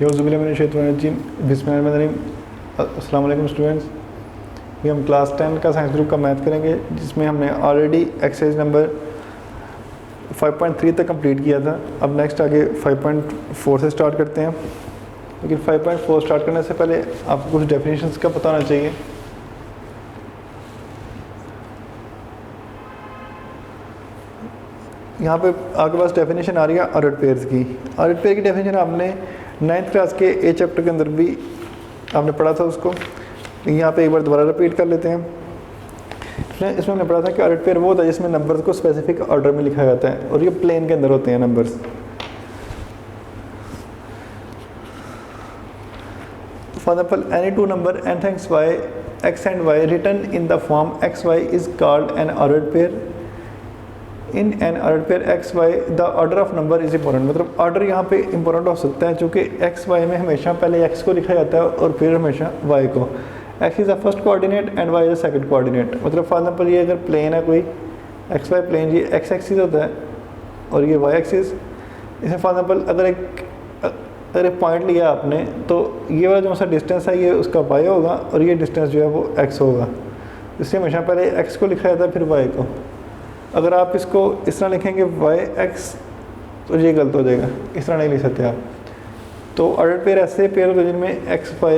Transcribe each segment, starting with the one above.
यौज़ुबिल्लाहिमिनश्शैतानिर्रजीम बिस्मिल्लाहिर्रहमानिर्रहीम। अस्सलाम वालेकुम स्टूडेंट्स। ये हम क्लास 10 का साइंस ग्रुप का मैथ करेंगे, जिसमें हमने ऑलरेडी एक्सरसाइज नंबर 5.3 तक कंप्लीट किया था। अब नेक्स्ट आगे 5.4 से स्टार्ट करते हैं। लेकिन 5.4 स्टार्ट करने से पहले आपको कुछ डेफिनेशंस का पता होना चाहिए। यहाँ पे आपके पास डेफिनेशन आ रही है ऑर्डर्ड पेयर्स की। ऑर्डर्ड पेयर की डेफिनेशन आपने 9th क्लास के ए चैप्टर के अंदर भी आपने पढ़ा था उसको। यहाँ पे एक बार दोबारा रिपीट कर लेते हैं। इसमें हमने पढ़ा था कि ऑर्डर्ड पेयर वो होता है जिसमें नंबर्स को स्पेसिफिक ऑर्डर में लिखा जाता है और ये प्लेन के अंदर होते हैं numbers. For example, any two number n times y, x and y written in the form x y is called an ordered pair. In an ordered pair x y, the order of number is important. मतलब order यहाँ पे important हो सकता है, चूँकि x y में हमेशा पहले x को लिखा जाता है और फिर हमेशा y को। x is the first coordinate and y is the second coordinate. मतलब फॉर एग्जांपल ये अगर प्लेन है कोई x y प्लेन, ये x एक्सिस होता है और ये y एक्सिस। इसमें फॉर एग्जांपल अगर एक पॉइंट लिया आपने तो ये वाला जो सा डिस्टेंस है ये उसका y होगा और ये डिस्टेंस जो है वो x होगा। इसलिए हमेशा पहले x को लिखा जाता है फिर y को। अगर आप इसको इस तरह लिखेंगे y(x) तो ये गलत हो जाएगा, इस तरह नहीं लिख सकते आप। तो ऑर्डर पेयर ऐसे पेयर होते हैं जिनमें x y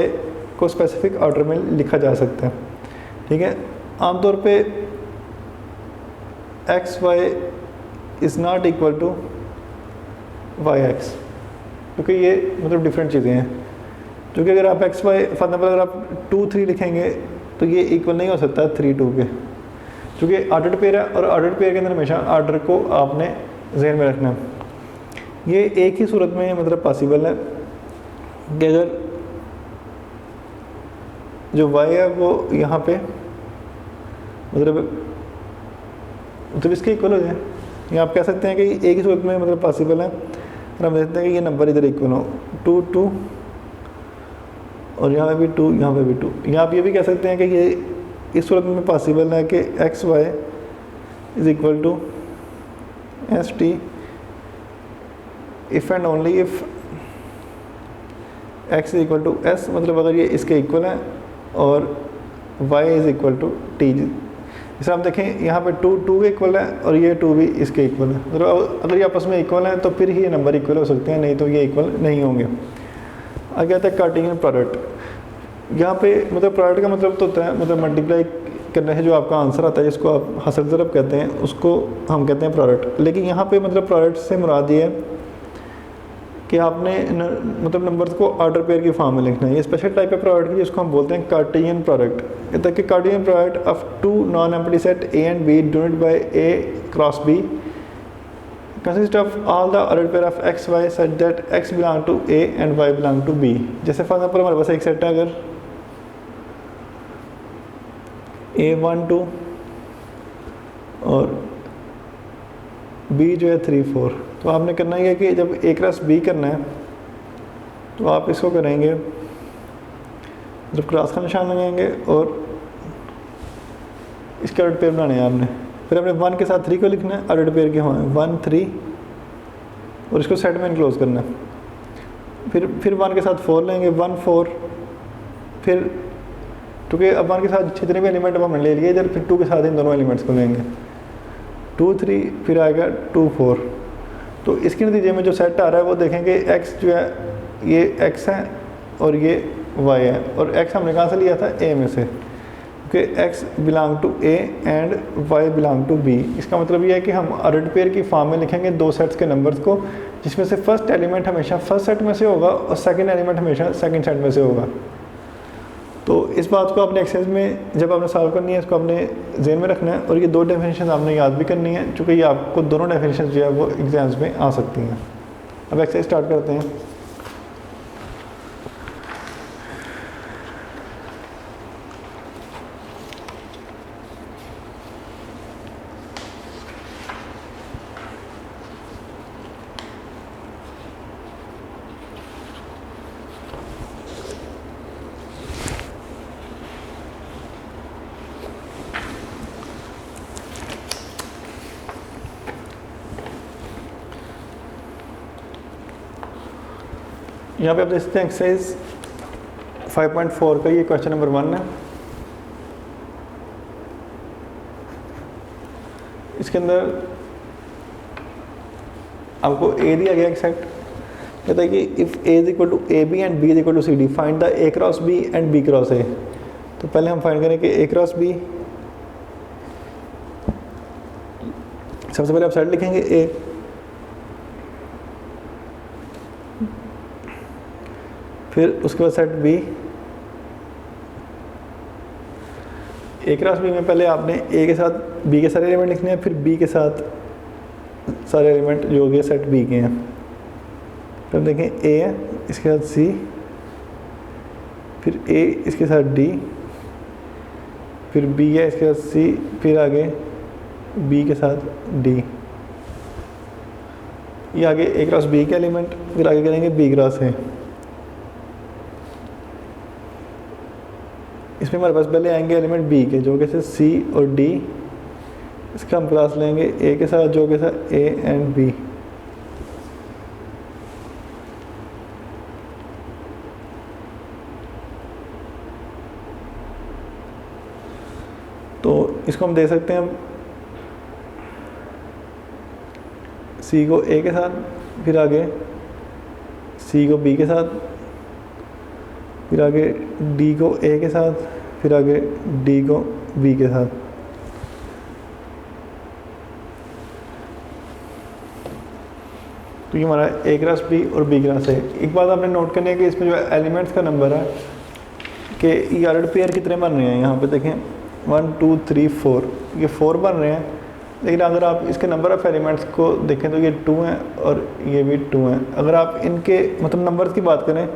को स्पेसिफिक ऑर्डर में लिखा जा सकता है। ठीक है, आमतौर पे x y is not equal to y(x), क्योंकि ये मतलब डिफरेंट चीज़ें हैं। क्योंकि अगर आप x y फॉर एग्जाम्पल अगर आप 2 3 लिखेंगे तो ये इक्वल नहीं हो सकता 3 2 के, क्योंकि ऑर्डर्ड पेयर है और ऑर्डर्ड पेयर के अंदर हमेशा ऑर्डर को आपने ज़हन में रखना है। ये एक ही सूरत में मतलब पॉसिबल है कि अगर जो y है वो यहाँ पे मतलब इसके इक्वल हो जाए, या आप कह सकते हैं कि एक ही सूरत में मतलब पॉसिबल है। और हम देखते हैं कि ये नंबर इधर इक्वल हो 2 2 और यहाँ पे भी 2, यहाँ पे भी 2। यहाँ आप ये भी कह सकते हैं कि ये इस सूरत में पॉसिबल है कि x y is equal to s t if and only if x is equal to s. मतलब अगर ये इसके इक्वल है और y is equal to t. जैसे आप देखें यहाँ पे 2 2 के इक्वल है और ये 2 भी इसके इक्वल है। मतलब अगर ये आपस में इक्वल है तो फिर ही ये नंबर इक्वल हो सकते हैं, नहीं तो ये इक्वल नहीं होंगे। आगे आता है कार्टेशियन प्रोडक्ट। यहाँ पे मतलब प्रोडक्ट का मतलब तो होता है मतलब मल्टीप्लाई करने से जो आपका आंसर आता है, जिसको आप हसल ज़रब कहते हैं, उसको हम कहते हैं प्रोडक्ट। लेकिन यहाँ पे मतलब प्रोडक्ट से मुराद ये है कि आपने मतलब नंबर्स को ऑर्डर पेयर की फॉर्म में लिखना है। ये स्पेशल टाइप है प्रोडक्ट की, जिसको हम बोलते हैं कार्टेशियन प्रोडक्ट। कहता है कि Cartesian product of two non empty set A and B denoted by A cross B consist of all the ordered pair of x y such that x belong to a and y belong to b। जैसे for example हमारे पास एक set है, अगर a1 2 और b जो है 3 4, तो आपने करना है कि जब a क्रॉस b करना है तो आप इसको करेंगे जब क्रॉस का निशान लगाएंगे और इसके ऑर्डर पेयर बनाने हैं आपने। फिर अपने 1 के साथ 3 को लिखना है, ऑर्डर पेयर के हों 1 3 और इसको सेट में इनक्लोज करना है। फिर 1 के साथ 4 लेंगे 1 4, फिर क्योंकि अब 1 के साथ जितने भी एलिमेंट अब हमने ले लिए इधर, फिर 2 के साथ इन दोनों एलिमेंट्स को लेंगे 2 3, फिर आएगा 2 4। तो इसके नतीजे में जो सेट आ रहा है वो देखेंगे x जो है ये x है और ये y है, और x हमने कहाँ से लिया था a में से, कि x belong to a and y belong to b। इसका मतलब ये है कि हम ऑर्डर्ड पेयर की फॉर्म में लिखेंगे दो सेट्स के नंबर्स को, जिसमें से फर्स्ट एलिमेंट हमेशा फर्स्ट सेट में से होगा और सेकंड एलिमेंट हमेशा सेकंड सेट में से होगा। तो इस बात को आपने एक्सरसाइज में जब आपने सॉल्व करनी है इसको आपने ज़हन में रखना है, और ये दो डेफिनेशन आपने याद भी करनी है, चूँकि ये आपको दोनों डेफिनेशन जो है वो एग्जाम्स में आ सकती हैं। अब एक्सरसाइज स्टार्ट करते हैं। यहाँ पे आप देख सकते हैं एक्सरसाइज 5.4 का ये क्वेश्चन नंबर 1 है। इसके अंदर आपको ए दिया गया एक्सेप्ट, कहता है कि if A is equal to a b and B is equal to c d find the A cross B and B cross A. तो पहले हम फाइंड करें कि ए क्रॉस बी, सबसे पहले आप सेट लिखेंगे ए, फिर उसके बाद सेट बी। ए क्रॉस बी में पहले आपने ए के साथ बी के सारे एलिमेंट लिखने हैं, फिर बी के साथ सारे एलिमेंट जो कि सेट बी के हैं। फिर देखें ए है, इसके साथ सी, फिर ए इसके साथ डी, फिर बी है इसके साथ सी, फिर आगे बी के साथ डी। ये आगे ए क्रॉस बी के एलिमेंट, फिर आगे करेंगे बी क्रॉस ए। इसमें हमारे पास पहले आएंगे एलिमेंट बी के जो कि सी और डी, इसका हम क्लास लेंगे ए के साथ जो कि साथ ए एंड बी। तो इसको हम दे सकते हैं सी को ए के साथ, फिर आगे सी को बी के साथ, फिर आगे डी को ए के साथ, फिर आगे डी को बी के साथ। तो ये हमारा ए क्रॉस बी और बी क्रॉस है। एक बात आपने नोट करनी है कि इसमें जो एलिमेंट्स का नंबर है कि यार्ड पेयर कितने बन रहे हैं। यहाँ पे देखें 1 2 3 4, ये 4 बन रहे हैं, लेकिन अगर आप इसके नंबर ऑफ़ एलिमेंट्स को देखें तो ये 2 हैं और ये भी 2 हैं। अगर आप इनके मतलब नंबर्स की बात करें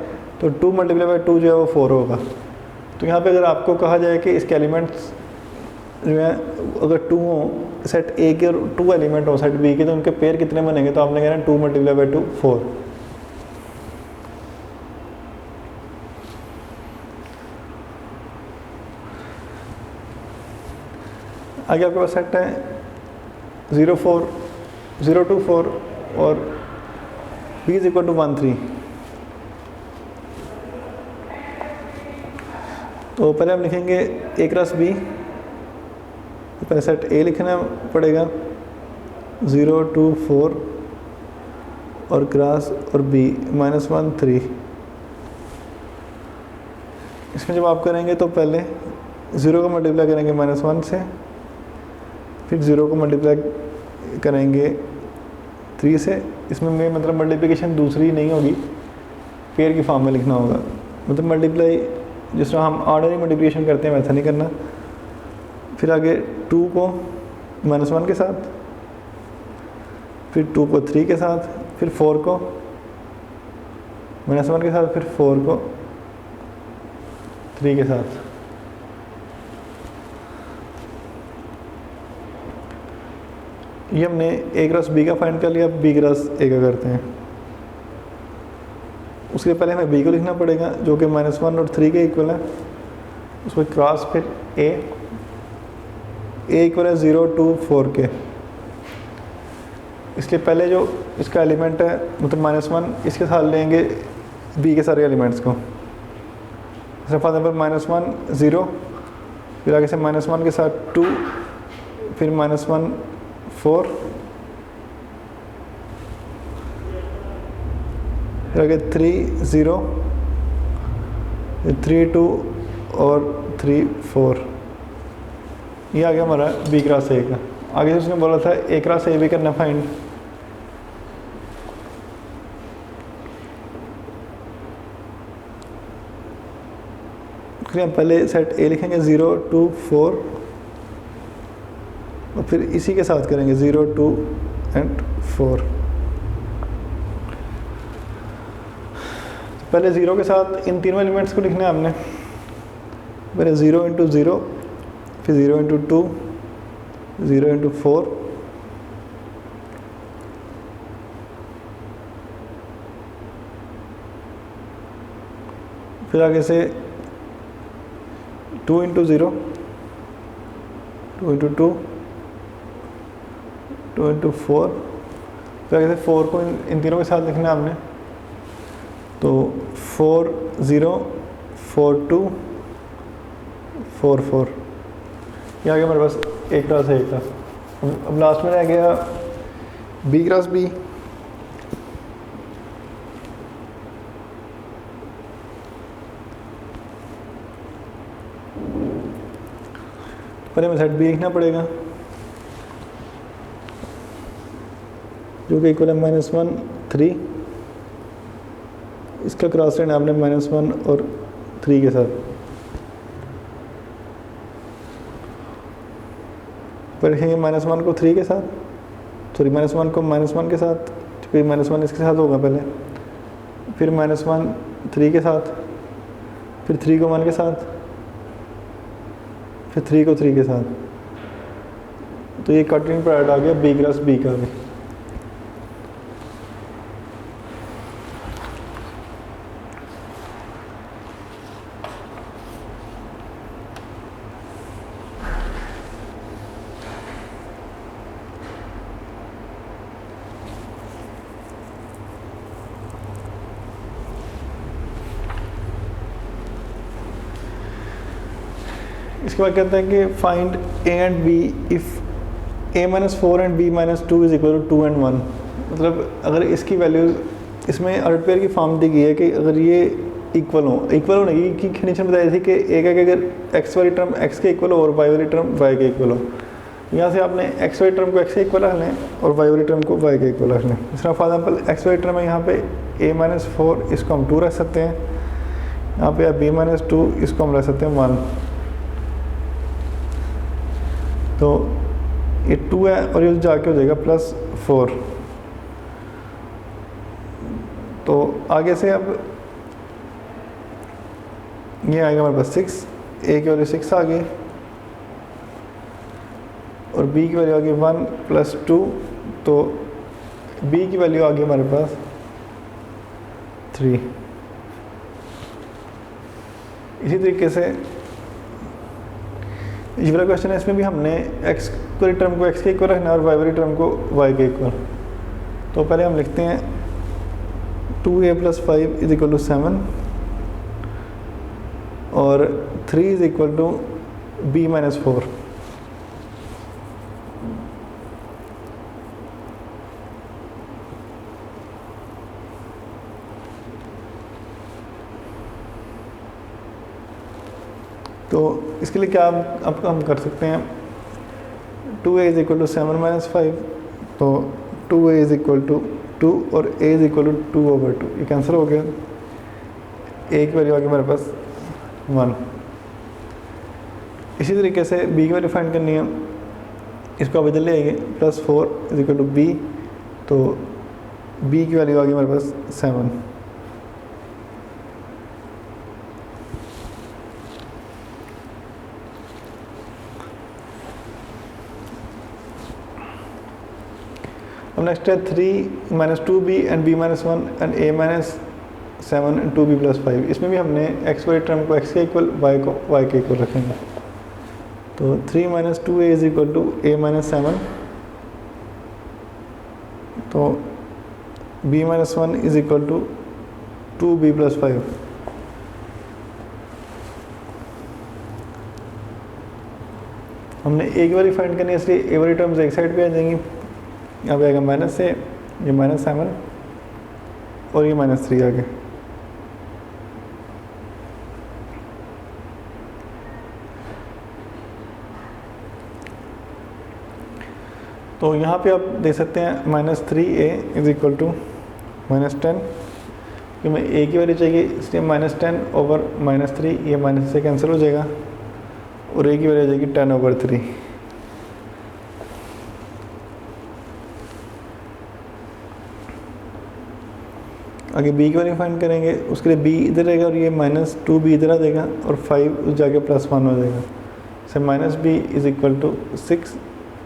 तो 2 मल्टीप्लाई बाई 2 जो है वो 4 होगा। तो यहाँ पे अगर आपको कहा जाए कि इसके एलिमेंट्स जो है अगर 2 हों, सेट ए के और 2 एलिमेंट हो सेट बी के, तो उनके पेयर कितने बनेंगे, तो आपने कहना 2 मल्टीप्लाई बाई 2 4। आगे आपके पास सेट है 0 4 0 2 4 और b इज इक्वल टू 1 3। तो पहले हम लिखेंगे ए क्रॉस बी, पहले सेट ए लिखना पड़ेगा 0 2 4 और क्रॉस और b -1 3। इसमें जब आप करेंगे तो पहले 0 को मल्टीप्लाई करेंगे -1 से, फिर 0 को मल्टीप्लाई करेंगे 3 से। इसमें मैं मतलब मल्टीप्लिकेशन दूसरी नहीं होगी, पेयर की फॉर्म में लिखना होगा। मतलब मल्टीप्लाई जिस तरह हम ऑर्डनरी मल्टीप्लिकेशन करते हैं वैसा नहीं करना। फिर आगे 2 को -1 के साथ, फिर 2 को 3 के साथ, फिर 4 को -1 के साथ, फिर 4 को 3 के साथ। ये हमने ए क्रॉस बी का फाइंड कर लिया, बी क्रॉस ए का करते हैं। उसके पहले हमें बी को लिखना पड़ेगा जो कि -1 और 3 के इक्वल है। उसको क्रॉस फिर ए इक्वल है 0 2 4 के। इसलिए पहले जो इसका एलिमेंट है मतलब -1, इसके साथ लेंगे बी के सारे एलिमेंट्स को। जैसे फॉर एग्जाम्पल -1 0, फिर आगे से -1 के साथ 2, फिर -1 4, फिर आगे 3 0, 3 2 और 3 4। ये आ गया हमारा बी क्रॉस ए का। आगे से उसने बोला था ए क्रॉस ए भी करना फाइंड। हम पहले सेट ए लिखेंगे 0 2 4 और फिर इसी के साथ करेंगे 0 2 एंड 4। पहले 0 के साथ इन तीनों एलिमेंट्स को लिखना है हमने। पहले 0 इंटू 0, फिर 0 इंटू 2, 0 इंटू 4, फिर आगे से 2 इंटू 0, 2 इंटू 2, 2 इंटू 4, फिर आगे से 4 को इन तीनों के साथ लिखना है हमने। तो 4 0 4 2 4 4, ये आ गया मेरे पास A क्रॉस A का। अब लास्ट में रह गया B क्रॉस B। पहले हमें सेट B लिखना पड़ेगा जो कि इक्वल है -1 3, इसका क्रॉस लेना आपने -1 और 3 के साथ। पर लिखेंगे -1 को 3 के साथ, सॉरी -1 को -1 के साथ, क्योंकि -1 इसके साथ होगा पहले, फिर -1 3 के साथ, फिर 3 को 1 के साथ, फिर 3 को 3 के साथ। तो ये कटिंग प्रोडक्ट आ गया B क्रॉस B का भी। इसके बाद कहते हैं कि find A and B if A-4 and B-2 is equal to 2 and 1। मतलब अगर इसकी वैल्यूज, इसमें अर्ड पेयर की फॉर्म दी गई है कि अगर ये इक्वल होने की कंडीशन बताई थी कि एक है कि अगर x वाली टर्म x के इक्वल हो और y वाली टर्म y के इक्वल हो। यहाँ से आपने x वाली टर्म को x के इक्वल रख लें और y वाली टर्म को y के इक्वल रख लें। इस तरह फॉर एग्जाम्पल x वाली टर्म है यहाँ पे A-4, इसको हम 2 रख सकते हैं। यहाँ पे B-2, इसको हम रख सकते हैं 1। तो ये 2 है और ये जाके हो जाएगा +4। तो आगे से अब ये आएगा हमारे पास 6, A की वैल्यू 6 आ गई और B की वैल्यू आ गई 1 + 2, तो B की वैल्यू आ गई हमारे पास 3। इसी तरीके से ये वाला क्वेश्चन है, इसमें भी हमने x वाली टर्म को x के इक्वल रखना है और y वाली टर्म को y के इक्वल। तो पहले हम लिखते हैं 2a + 5 इज इक्वल टू 7 और 3 इज इक्वल टू B-4। तो इसके लिए क्या अब हम कर सकते हैं, 2a इज इक्वल टू 7 - 5, तो 2a इज इक्वल टू 2 और a इज इक्वल टू 2/2, ये कैंसिल हो गया। a की वैल्यू आ गई हमारे पास 1। इसी तरीके से b की वैल्यू फाइंड करनी है, इसको आप इधर ले आएंगे +4 इज इक्वल टू b, तो b की वैल्यू आ गई हमारे पास 7। अब नेक्स्ट है 3 - 2b and B-1 and A-7 and 2b + 5। इसमें भी हमने x वाली टर्म को x के इक्वल, y को y के इक्वल रखेंगे। तो 3 - 2a is equal to A-7, तो B-1 is equal to 2b + 5। हमने a की वैल्यू फाइंड करनी है, इसलिए a वाली टर्म्स एक साइड पे आ जाएंगी। यहाँ पे आएगा माइनस से, ये -7 और ये -3 आ गए। तो यहाँ पे आप देख सकते हैं -3a इज इक्वल टू -10, कि हमें a की वैल्यू चाहिए, इसलिए -10 ओवर -3, ये माइनस से कैंसिल हो जाएगा और a की वैल्यू आ जाएगी 10/3। आगे b की वैल्यू फाइंड करेंगे, उसके लिए b इधर रहेगा और ये -2b इधर आ जाएगा और 5 जाके +1 हो जाएगा। से -b इज इक्वल टू 6,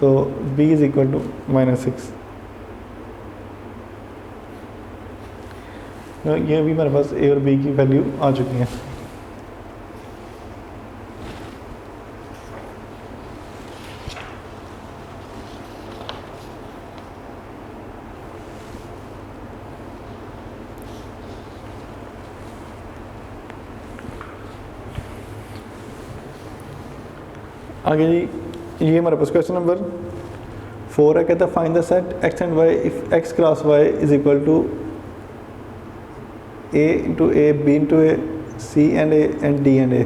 तो b इज इक्वल टू -6। ये भी मेरे पास a और b की वैल्यू आ चुकी है। आगे जी, ये हमारे पास क्वेश्चन नंबर 4 है। कहता है find the set X and Y if X cross Y is equal to A into A, B into A, C and A and D and A.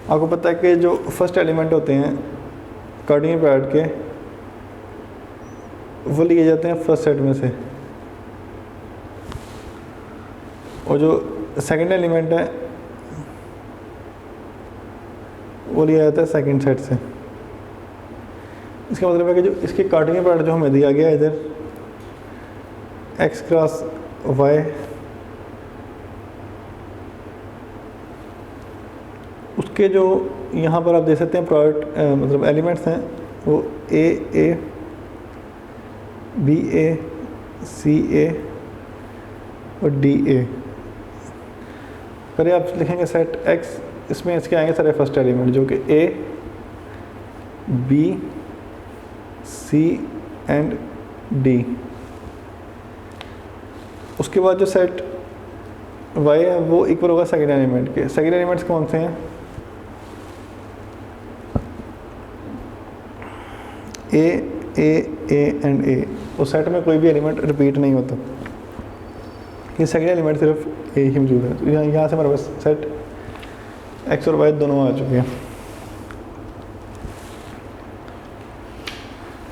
आपको पता है कि जो फर्स्ट एलिमेंट होते हैं कार्टेशियन प्रोडक्ट के, वो लिए जाते हैं फर्स्ट सेट में से, और जो सेकंड एलिमेंट है वो लिया जाता है सेकंड सेट से। इसका मतलब है कि जो इसके कार्टेशियन प्रोडक्ट जो हमें दिया गया है इधर एक्स क्रॉस वाई, उसके जो यहाँ पर आप देख सकते हैं प्रोडक्ट मतलब एलिमेंट्स हैं, वो ए, बी ए, सी ए और डी ए। पहले आप लिखेंगे सेट एक्स, इसमें इसके आएंगे सारे फर्स्ट एलिमेंट जो कि ए, बी, सी एंड डी। उसके बाद जो सेट वाई है वो इक्वल होगा सेकेंड एलिमेंट के। सेकेंड एलिमेंट्स कौन से हैं? ए एंड ए। उस सेट में कोई भी एलिमेंट रिपीट नहीं होता, ये सेकेंड एलिमेंट सिर्फ ए ही मौजूद है। तो यहाँ से हमारे पास सेट एक्स और वाई दोनों आ चुके हैं।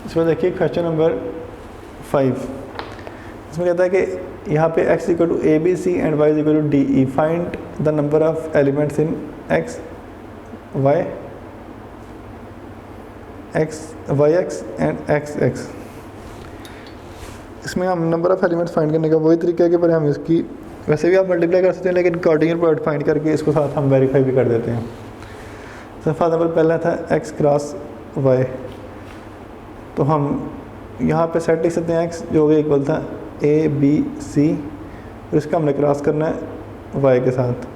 इसमें देखिए क्वेश्चन नंबर 5, इसमें कहता है कि यहाँ पे x equal to a b c and y equal to d e, find the number of elements in x y x and x। इसमें हम नंबर ऑफ एलिमेंट्स फाइंड करने का वही तरीका है कि पहले हम इसकी, वैसे भी आप मल्टीप्लाई कर सकते हैं लेकिन कार्टेशियन प्रोडक्ट फाइंड करके इसको साथ हम वेरीफाई भी कर देते हैं। तो फॉर एग्जाम्पल पहला था x क्रॉस y, तो हम यहाँ पे सेट लिख सकते हैं x जो कि इक्वल था ए बी सी, और इसका हमने क्रॉस करना है y के साथ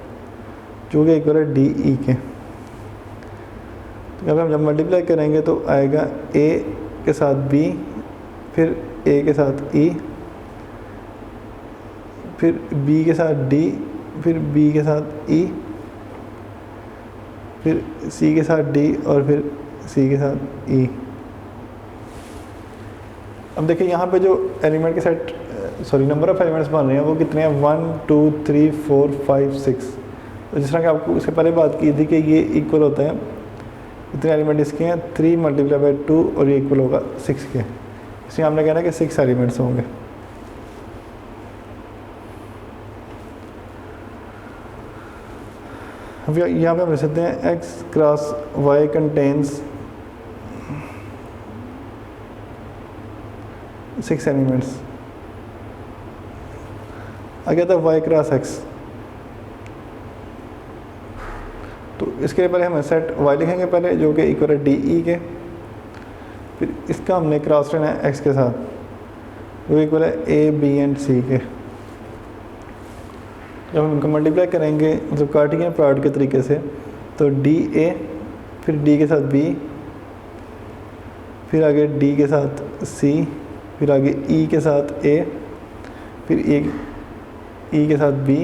जो कि इक्वल है डी ई के। तो यहाँ पे हम जब मल्टीप्लाई करेंगे तो आएगा a के साथ b, फिर a के साथ e, फिर b के साथ d, फिर b के साथ e, फिर c के साथ d और फिर c के साथ e। अब देखिए यहाँ पे जो एलिमेंट के सेट नंबर ऑफ एलिमेंट्स बन रहे हैं वो कितने हैं? 1 2 3 4 5 6। तो जिस तरह कि आपको उससे पहले बात की थी कि ये इक्वल होता है, इतने एलिमेंट इसके हैं 3 मल्टीप्लाई बाई 2 और ये इक्वल होगा 6 के। इसमें हमने कहना है कि 6 एलिमेंट्स होंगे। अब यहाँ पे हम लिख सकते हैं x cross y contains 6 elements. आगे था y क्रॉस x, तो इसके लिए पहले हम सेट y लिखेंगे पहले जो कि इक्वल है डी ई के, फिर इसका हमने क्रॉस लेना है x के साथ जो इक्वल है ए बी एंड सी के। जब हम इनको मल्टीप्लाई करेंगे मतलब कार्टेशियन प्रोडक्ट के तरीके से, तो डी ए, फिर डी के साथ b, फिर आगे d के साथ c, फिर आगे e के साथ a, फिर e के साथ b,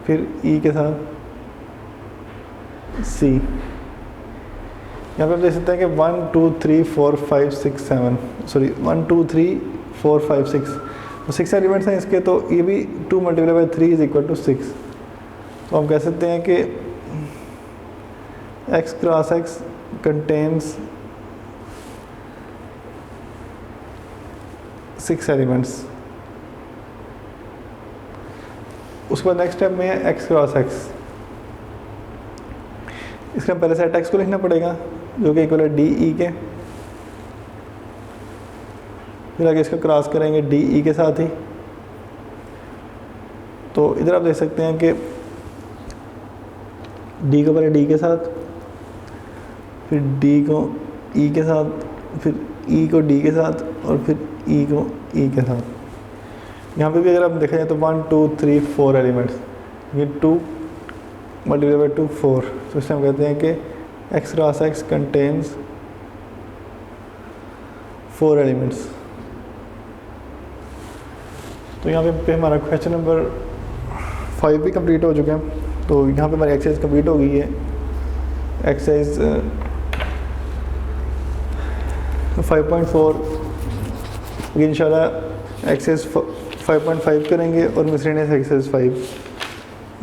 फिर e के साथ c। यहाँ पे आप देख सकते हैं कि 1 2 3 4 5 6 7 सॉरी 1 2 3 4 5 6, तो 6 एलिमेंट्स हैं इसके। तो ये भी 2 multiply by 3 is equal to 6। तो हम कह सकते हैं कि x cross x contains 6 elements. उसके बाद नेक्स्ट स्टेप में है x क्रॉस x। इसके पहले सेट x को लिखना पड़ेगा जो कि इक्वल है डी ई के, फिर आगे इसका क्रॉस करेंगे डी ई के साथ ही। तो इधर आप देख सकते हैं कि डी को पहले डी के साथ, फिर डी को ई के साथ, फिर ई को डी के साथ और फिर ई को ई के साथ। यहाँ पे भी अगर आप देखा जाए तो 1 2 3 4 एलिमेंट्स, ये 2 मल्टीप्लाई बाई 2 4। तो इससे हम कहते हैं कि x cross x contains 4 elements. तो यहाँ पे हमारा क्वेश्चन नंबर 5 भी कंप्लीट हो चुके हैं। तो यहाँ पे हमारी एक्सरसाइज कंप्लीट हो गई है। एक्सरसाइज 5.4 इंशाल्लाह एक्सेस 5.5 करेंगे और मिसलेनियस एक्सेस 5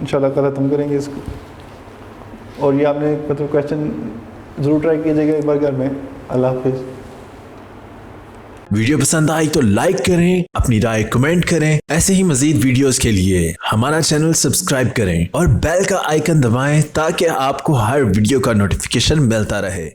इंशाल्लाह कल ख़त्म करेंगे इसको। और ये आपने मतलब क्वेश्चन ज़रूर ट्राई कीजिएगा एक बार घर में। अल्लाह हाफिज़। वीडियो पसंद आई तो लाइक करें, अपनी राय कमेंट करें। ऐसे ही मजीद वीडियोस के लिए हमारा चैनल सब्सक्राइब करें और बेल का आइकन दबाएं ताकि आपको हर वीडियो का नोटिफिकेशन मिलता रहे।